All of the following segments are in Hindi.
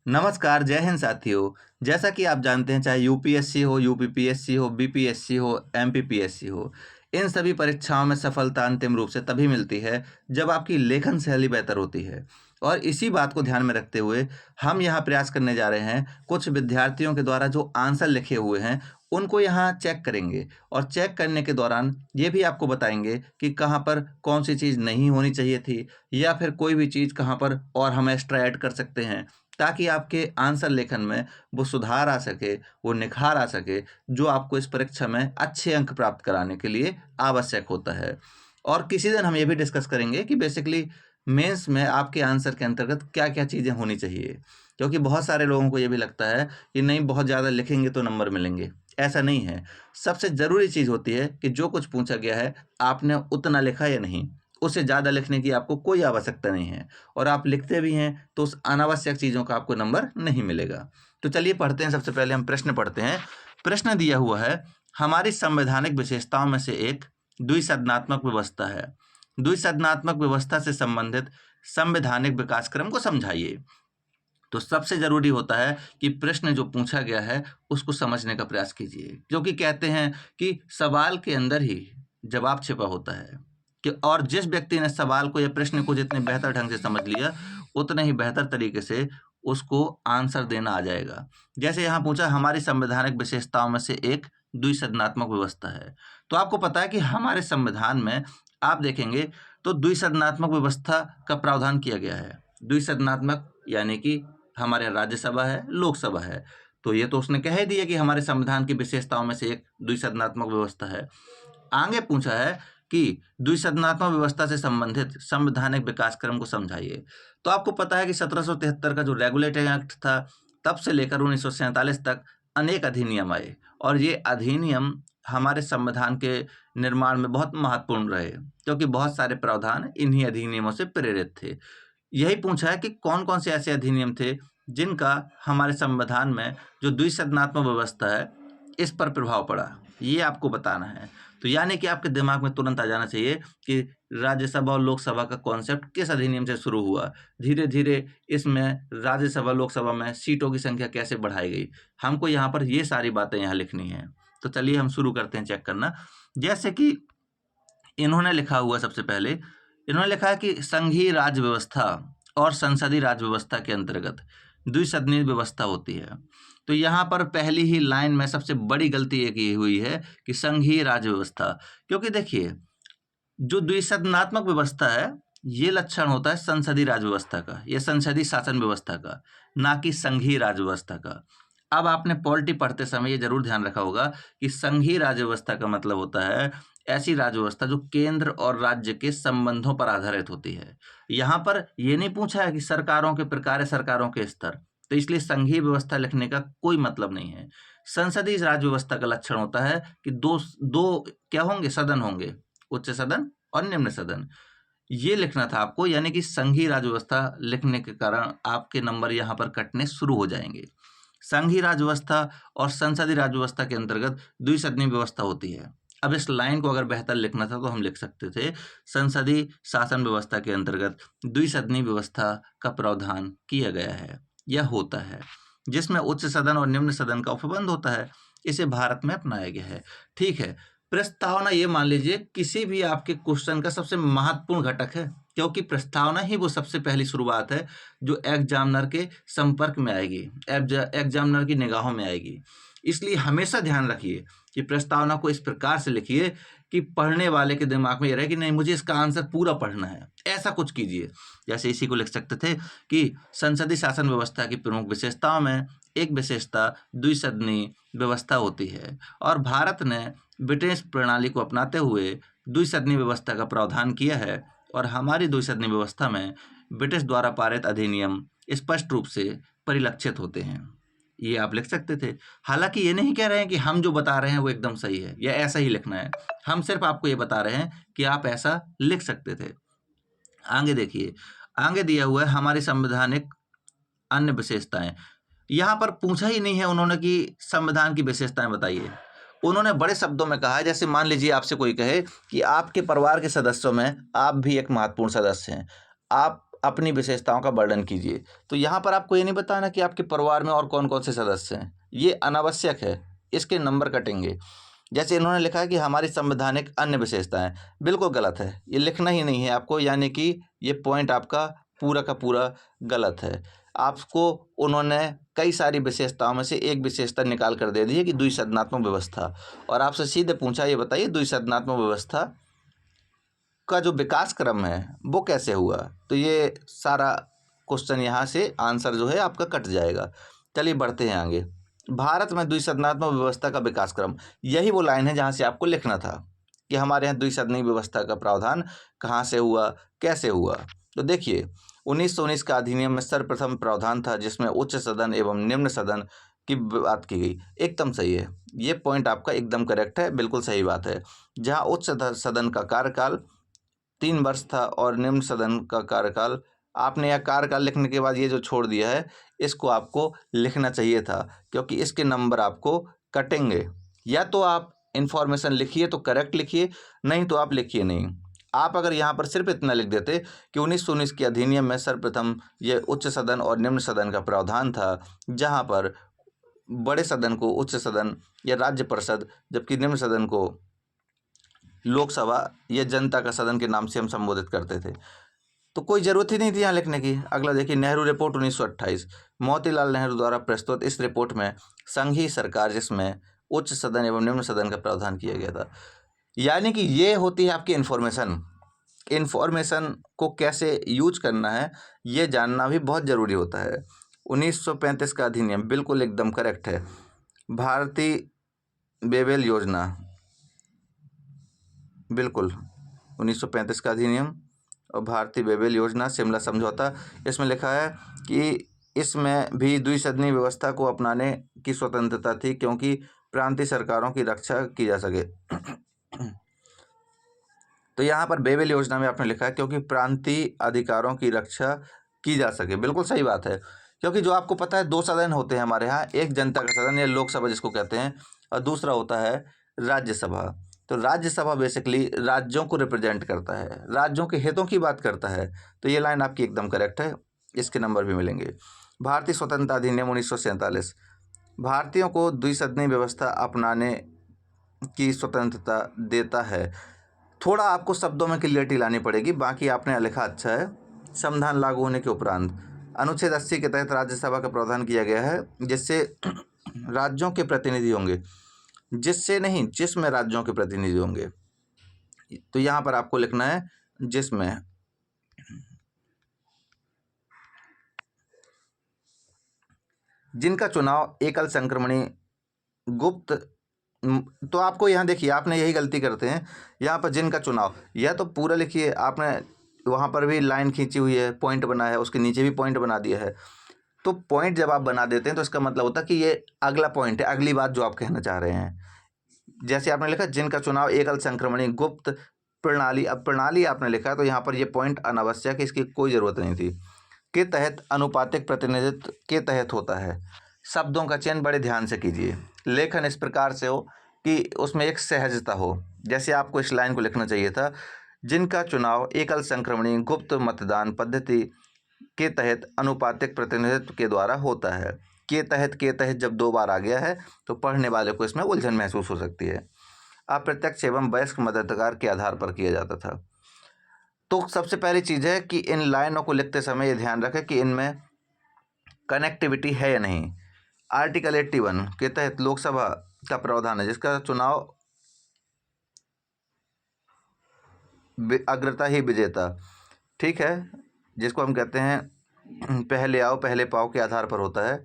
नमस्कार, जय हिंद साथियों। जैसा कि आप जानते हैं चाहे यूपीएससी हो, यूपीपीएससी हो, बीपीएससी हो, एमपीपीएससी हो, इन सभी परीक्षाओं में सफलता अंतिम रूप से तभी मिलती है जब आपकी लेखन शैली बेहतर होती है। और इसी बात को ध्यान में रखते हुए हम यहाँ प्रयास करने जा रहे हैं, कुछ विद्यार्थियों के द्वारा जो आंसर लिखे हुए हैं उनको यहाँ चेक करेंगे और चेक करने के दौरान ये भी आपको बताएंगे कि कहाँ पर कौन सी चीज़ नहीं होनी चाहिए थी या फिर कोई भी चीज़ कहाँ पर और हम एक्स्ट्रा ऐड कर सकते हैं, ताकि आपके आंसर लेखन में वो सुधार आ सके, वो निखार आ सके, जो आपको इस परीक्षा में अच्छे अंक प्राप्त कराने के लिए आवश्यक होता है। और किसी दिन हम ये भी डिस्कस करेंगे कि बेसिकली मेंस में आपके आंसर के अंतर्गत क्या-क्या चीज़ें होनी चाहिए। क्योंकि बहुत सारे लोगों को ये भी लगता है कि नहीं, बहुत ज़्यादा लिखेंगे तो नंबर मिलेंगे। ऐसा नहीं है। सबसे ज़रूरी चीज़ होती है कि जो कुछ पूछा गया है, आपने उतना लिखा या नहीं। उससे ज़्यादा लिखने की आपको कोई आवश्यकता नहीं है। और आप लिखते भी हैं तो उस अनावश्यक चीज़ों का आपको नंबर नहीं मिलेगा। तो चलिए पढ़ते हैं, सबसे पहले हम प्रश्न पढ़ते हैं। प्रश्न दिया हुआ है, हमारी संवैधानिक विशेषताओं में से एक द्विसदनात्मक व्यवस्था है। द्विसदनात्मक व्यवस्था से संबंधित संवैधानिक विकासक्रम को समझाइए। तो सबसे ज़रूरी होता है कि प्रश्न जो पूछा गया है उसको समझने का प्रयास कीजिए, क्योंकि कहते हैं कि सवाल के अंदर ही जवाब छिपा होता है। कि और जिस व्यक्ति ने सवाल को या प्रश्न को जितने बेहतर ढंग से समझ लिया, उतने ही बेहतर तरीके से उसको आंसर देना आ जाएगा। जैसे यहाँ पूछा, हमारी संवैधानिक विशेषताओं में से एक द्विसदनात्मक व्यवस्था है। तो आपको पता है कि हमारे संविधान में आप देखेंगे तो द्विसदनात्मक व्यवस्था का प्रावधान किया गया है। द्विसदनात्मक यानी कि हमारे राज्यसभा है, लोकसभा है। तो ये तो उसने कह ही दिया कि हमारे संविधान की विशेषताओं में से एक द्विसदनात्मक व्यवस्था है। आगे पूछा है कि द्विसदनात्मक व्यवस्था से संबंधित संवैधानिक विकासक्रम को समझाइए। तो आपको पता है कि 1773 का जो रेगुलेटिंग एक्ट था, तब से लेकर 1947 तक अनेक अधिनियम आए और ये अधिनियम हमारे संविधान के निर्माण में बहुत महत्वपूर्ण रहे, क्योंकि बहुत सारे प्रावधान इन्हीं अधिनियमों से प्रेरित थे। यही पूछा है कि कौन-कौन से ऐसे अधिनियम थे जिनका हमारे संविधान में जो द्विसदनात्मक व्यवस्था है, इस पर प्रभाव पड़ा, ये आपको बताना है। तो यानी कि आपके दिमाग में तुरंत आ जाना चाहिए कि राज्यसभा और लोकसभा का कॉन्सेप्ट किस अधिनियम से शुरू हुआ, धीरे-धीरे इसमें राज्यसभा, लोकसभा में सीटों की संख्या कैसे बढ़ाई गई। हमको यहाँ पर ये सारी बातें यहाँ लिखनी हैं। तो चलिए हम शुरू करते हैं चेक करना। जैसे कि इन्होंने लिखा हुआ, सबसे पहले इन्होंने लिखा है कि संघीय राज्य व्यवस्था और संसदीय राज्य व्यवस्था के अंतर्गत द्विसदनीय व्यवस्था होती है। तो यहाँ पर पहली ही लाइन में सबसे बड़ी गलती एक ये हुई है कि संघीय राज्य व्यवस्था, क्योंकि देखिए जो द्विसदनात्मक व्यवस्था है, ये लक्षण होता है संसदीय राज्य व्यवस्था का या संसदीय शासन व्यवस्था का, ना कि संघीय राज्य व्यवस्था का। अब आपने पॉलिटी पढ़ते समय ये जरूर ध्यान रखा होगा कि संघीय राज्य व्यवस्था का मतलब होता है ऐसी राज्य व्यवस्था जो केंद्र और राज्य के संबंधों पर आधारित होती है। यहाँ पर ये नहीं पूछा है कि सरकारों के प्रकार, सरकारों के स्तर, तो इसलिए संघीय व्यवस्था लिखने का कोई मतलब नहीं है। संसदीय राज्य व्यवस्था का लक्षण होता है कि दो दो क्या होंगे, सदन होंगे, उच्च सदन और निम्न सदन। ये लिखना था आपको, यानी कि संघीय राज्य व्यवस्था लिखने के कारण आपके नंबर यहाँ पर कटने शुरू हो जाएंगे। संघीय राज्य व्यवस्था और संसदीय राज्य व्यवस्था के अंतर्गत द्विसदनीय व्यवस्था होती है। अब इस लाइन को अगर बेहतर लिखना था तो हम लिख सकते थे, संसदीय शासन व्यवस्था के अंतर्गत द्विसदनीय व्यवस्था का प्रावधान किया गया है या होता है, जिसमें उच्च सदन और निम्न सदन का उपबंध होता है। इसे भारत में अपनाया गया है। ठीक है, प्रस्तावना ये मान लीजिए किसी भी आपके क्वेश्चन का सबसे महत्वपूर्ण घटक है, क्योंकि प्रस्तावना ही वो सबसे पहली शुरुआत है जो एग्जामिनर के संपर्क में आएगी, एग्जामिनर की निगाहों में आएगी। इसलिए हमेशा ध्यान रखिए कि प्रस्तावना को इस प्रकार से लिखिए कि पढ़ने वाले के दिमाग में ये रहे कि नहीं, मुझे इसका आंसर पूरा पढ़ना है। ऐसा कुछ कीजिए, जैसे इसी को लिख सकते थे कि संसदीय शासन व्यवस्था की प्रमुख विशेषताओं में एक विशेषता द्विसदनीय व्यवस्था होती है और भारत ने ब्रिटिश प्रणाली को अपनाते हुए द्विसदनीय व्यवस्था का प्रावधान किया है और हमारी द्विसदनीय व्यवस्था में ब्रिटिश द्वारा पारित अधिनियम स्पष्ट रूप से परिलक्षित होते हैं। ये आप लिख सकते थे। हालांकि ये नहीं कह रहे हैं कि हम जो बता रहे हैं वो एकदम सही है या ऐसा ही लिखना है, हम सिर्फ आपको ये बता रहे हैं कि आप ऐसा लिख सकते थे। आगे देखिए, आगे दिया हुआ है हमारी संवैधानिक अन्य विशेषताएं। यहाँ पर पूछा ही नहीं है उन्होंने कि संविधान की विशेषताएं बताइए। उन्होंने बड़े शब्दों में कहा है, जैसे मान लीजिए आपसे कोई कहे कि आपके परिवार के सदस्यों में आप भी एक महत्वपूर्ण सदस्य हैं, आप अपनी विशेषताओं का वर्णन कीजिए। तो यहाँ पर आपको ये नहीं बताना कि आपके परिवार में और कौन कौन से सदस्य हैं, ये अनावश्यक है, इसके नंबर कटेंगे। जैसे इन्होंने लिखा है कि हमारी संवैधानिक अन्य विशेषताएं, बिल्कुल गलत है, ये लिखना ही नहीं है आपको, यानी कि ये पॉइंट आपका पूरा का पूरा गलत है। आपको उन्होंने कई सारी विशेषताओं में से एक विशेषता निकाल कर दे दी है कि द्विसदनात्मक व्यवस्था, और आपसे सीधे पूछा ये बताइए द्विसदनात्मक व्यवस्था का जो विकास क्रम है वो कैसे हुआ, तो ये सारा क्वेश्चन यहाँ से आंसर जो है आपका कट जाएगा। चलिए बढ़ते हैं आगे। भारत में द्विसदनात्मक व्यवस्था का विकास क्रम, यही वो लाइन है जहाँ से आपको लिखना था कि हमारे यहाँ द्विसदनीय व्यवस्था का प्रावधान कहाँ से हुआ, कैसे हुआ। तो देखिए 1919 का अधिनियम में सर्वप्रथम प्रावधान था जिसमें उच्च सदन एवं निम्न सदन की बात की गई। एकदम सही है, ये पॉइंट आपका एकदम करेक्ट है, बिल्कुल सही बात है। जहाँ उच्च सदन का कार्यकाल 3 वर्ष था और निम्न सदन का कार्यकाल, आपने यह कार्यकाल लिखने के बाद ये जो छोड़ दिया है इसको आपको लिखना चाहिए था, क्योंकि इसके नंबर आपको कटेंगे। या तो आप इन्फॉर्मेशन लिखिए तो करेक्ट लिखिए, नहीं तो आप लिखिए नहीं। आप अगर यहाँ पर सिर्फ इतना लिख देते कि 1919 के अधिनियम में सर्वप्रथम ये उच्च सदन और निम्न सदन का प्रावधान था, जहाँ पर बड़े सदन को उच्च सदन या राज्य परिषद, जबकि निम्न सदन को लोकसभा या जनता का सदन के नाम से हम संबोधित करते थे, तो कोई ज़रूरत ही नहीं थी यहाँ लिखने की। अगला देखिए, नेहरू रिपोर्ट 1928, मोतीलाल नेहरू द्वारा प्रस्तुत इस रिपोर्ट में संघीय सरकार जिसमें उच्च सदन एवं निम्न सदन का प्रावधान किया गया था। यानी कि ये होती है आपकी इन्फॉर्मेशन को कैसे यूज करना है ये जानना भी बहुत ज़रूरी होता है। 1935 का अधिनियम बिल्कुल एकदम करेक्ट है। भारतीय बेबेल योजना, बिल्कुल 1935 का अधिनियम और भारतीय बेबेल योजना, शिमला समझौता, इसमें लिखा है कि इसमें भी द्विसदनीय व्यवस्था को अपनाने की स्वतंत्रता थी क्योंकि प्रांतीय सरकारों की रक्षा की जा सके। तो यहाँ पर बेबेल योजना में आपने लिखा है क्योंकि प्रांतीय अधिकारों की रक्षा की जा सके, बिल्कुल सही बात है। क्योंकि जो आपको पता है 2 सदन होते हैं हमारे यहाँ, एक जनता का सदन या लोकसभा जिसको कहते हैं, और दूसरा होता है राज्यसभा। तो राज्यसभा बेसिकली राज्यों को रिप्रेजेंट करता है, राज्यों के हितों की बात करता है। तो ये लाइन आपकी एकदम करेक्ट है, इसके नंबर भी मिलेंगे। भारतीय स्वतंत्रता अधिनियम 1947 भारतीयों को द्विसदनीय व्यवस्था अपनाने की स्वतंत्रता देता है। थोड़ा आपको शब्दों में क्लियरिटी लानी पड़ेगी, बाकी आपने लिखा अच्छा है। संविधान लागू होने के उपरांत अनुच्छेद 80 के तहत राज्यसभा का प्रावधान किया गया है जिससे राज्यों के प्रतिनिधि होंगे, जिससे नहीं जिसमें राज्यों के प्रतिनिधि होंगे। तो यहाँ पर आपको लिखना है जिसमें। जिनका चुनाव एकल संक्रमणी गुप्त, तो आपको यहाँ देखिए आपने यही गलती करते हैं, यहाँ पर जिनका चुनाव, या तो पूरा लिखिए, आपने वहाँ पर भी लाइन खींची हुई है, पॉइंट बना है, उसके नीचे भी पॉइंट बना दिया है। तो पॉइंट जब आप बना देते हैं तो इसका मतलब होता है कि ये अगला पॉइंट है, अगली बात जो आप कहना चाह रहे हैं। जैसे आपने लिखा जिनका चुनाव एकल संक्रमणी गुप्त प्रणाली, अब प्रणाली आपने लिखा है तो यहाँ पर ये पॉइंट अनावश्यक है, इसकी कोई ज़रूरत नहीं थी। के तहत अनुपातिक प्रतिनिधित्व के तहत होता है। शब्दों का चयन बड़े ध्यान से कीजिए, लेखन इस प्रकार से हो कि उसमें एक सहजता हो। जैसे आपको इस लाइन को लिखना चाहिए था, जिनका चुनाव एकल संक्रमणी गुप्त मतदान पद्धति के तहत अनुपातिक प्रतिनिधित्व के द्वारा होता है। के तहत जब 2 बार आ गया है तो पढ़ने वाले को इसमें उलझन महसूस हो सकती है। अप्रत्यक्ष एवं वयस्क मताधिकार के आधार पर किया जाता था। तो सबसे पहली चीज़ है कि इन लाइनों को लिखते समय ये ध्यान रखें कि इनमें कनेक्टिविटी है या नहीं। आर्टिकल 81 के तहत लोकसभा का प्रावधान है जिसका चुनाव अग्रता ही विजेता, ठीक है, जिसको हम कहते हैं पहले आओ पहले पाओ के आधार पर होता है।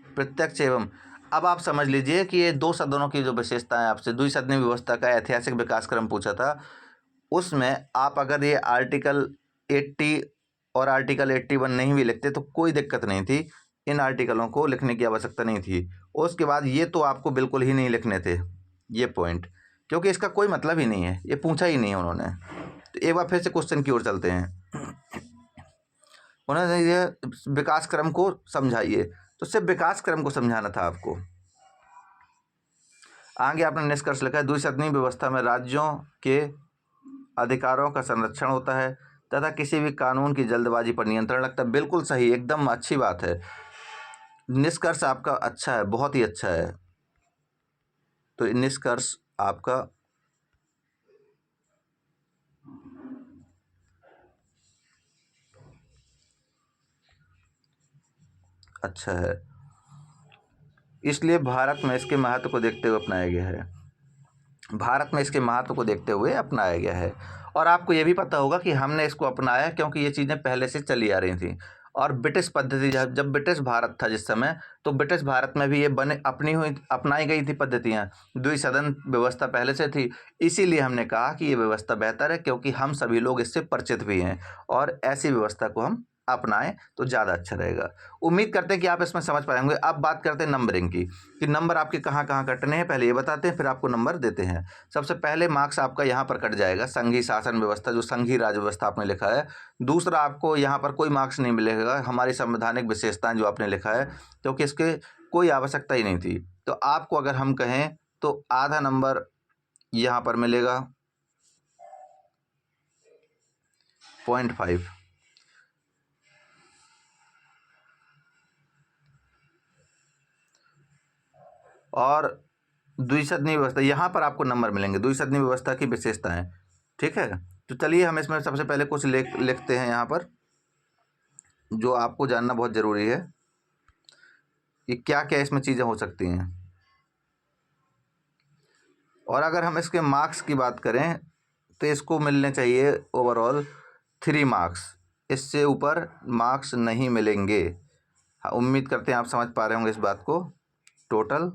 प्रत्यक्ष एवं, अब आप समझ लीजिए कि ये 2 सदनों की जो विशेषताएं आपसे द्विसदनीय व्यवस्था का ऐतिहासिक विकास क्रम पूछा था, उसमें आप अगर ये आर्टिकल 80 और आर्टिकल 81 नहीं भी लिखते तो कोई दिक्कत नहीं थी, इन आर्टिकलों को लिखने की आवश्यकता नहीं थी। उसके बाद ये तो आपको बिल्कुल ही नहीं लिखने थे ये पॉइंट, क्योंकि इसका कोई मतलब ही नहीं है, ये पूछा ही नहीं है उन्होंने। तो एक बार फिर से क्वेश्चन की ओर चलते हैं। उन्होंने ये विकास क्रम को समझाइए, तो सिर्फ विकास क्रम को समझाना था आपको। आगे आपने निष्कर्ष लिखा है, द्विसदनीय व्यवस्था में राज्यों के अधिकारों का संरक्षण होता है तथा किसी भी कानून की जल्दबाजी पर नियंत्रण रखता है। बिल्कुल सही, एकदम अच्छी बात है। निष्कर्ष आपका अच्छा है, बहुत ही अच्छा है। तो निष्कर्ष आपका अच्छा है, इसलिए भारत में इसके महत्व को देखते हुए अपनाया गया है। भारत में इसके महत्व को देखते हुए अपनाया गया है। और आपको ये भी पता होगा कि हमने इसको अपनाया क्योंकि ये चीज़ें पहले से चली आ रही थी। और ब्रिटिश पद्धति, जब ब्रिटिश भारत था जिस समय, तो ब्रिटिश भारत में भी ये अपनाई गई थी पद्धतियाँ। द्विसदन व्यवस्था पहले से थी, इसीलिए हमने कहा कि ये व्यवस्था बेहतर है, क्योंकि हम सभी लोग इससे परिचित भी हैं और ऐसी व्यवस्था को हम अपनाएं तो ज़्यादा अच्छा रहेगा। उम्मीद करते हैं कि आप इसमें समझ पाएंगे। अब बात करते हैं नंबरिंग की, कि नंबर आपके कहाँ कहाँ कटने हैं। पहले ये बताते हैं, फिर आपको नंबर देते हैं। सबसे पहले मार्क्स आपका यहाँ पर कट जाएगा, संघीय शासन व्यवस्था, जो संघीय राज्य व्यवस्था आपने लिखा है। दूसरा, आपको यहाँ पर कोई मार्क्स नहीं मिलेगा हमारी संवैधानिक विशेषताएं जो आपने लिखा है, क्योंकि इसके कोई आवश्यकता ही नहीं थी। तो आपको अगर हम कहें तो आधा नंबर यहाँ पर मिलेगा, 0.5। और द्विसदनीय व्यवस्था, यहाँ पर आपको नंबर मिलेंगे, द्विसदनीय व्यवस्था की विशेषताएं। ठीक है, तो चलिए हम इसमें सबसे पहले कुछ लिखते हैं यहाँ पर, जो आपको जानना बहुत ज़रूरी है कि क्या क्या इसमें चीज़ें हो सकती हैं। और अगर हम इसके मार्क्स की बात करें तो इसको मिलने चाहिए ओवरऑल 3 मार्क्स, इससे ऊपर मार्क्स नहीं मिलेंगे। हाँ, उम्मीद करते हैं आप समझ पा रहे होंगे इस बात को। टोटल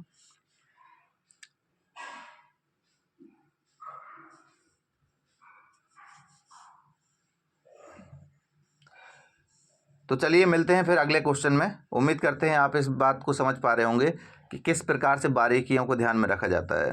तो चलिए मिलते हैं फिर अगले क्वेश्चन में। उम्मीद करते हैं आप इस बात को समझ पा रहे होंगे कि किस प्रकार से बारीकियों को ध्यान में रखा जाता है।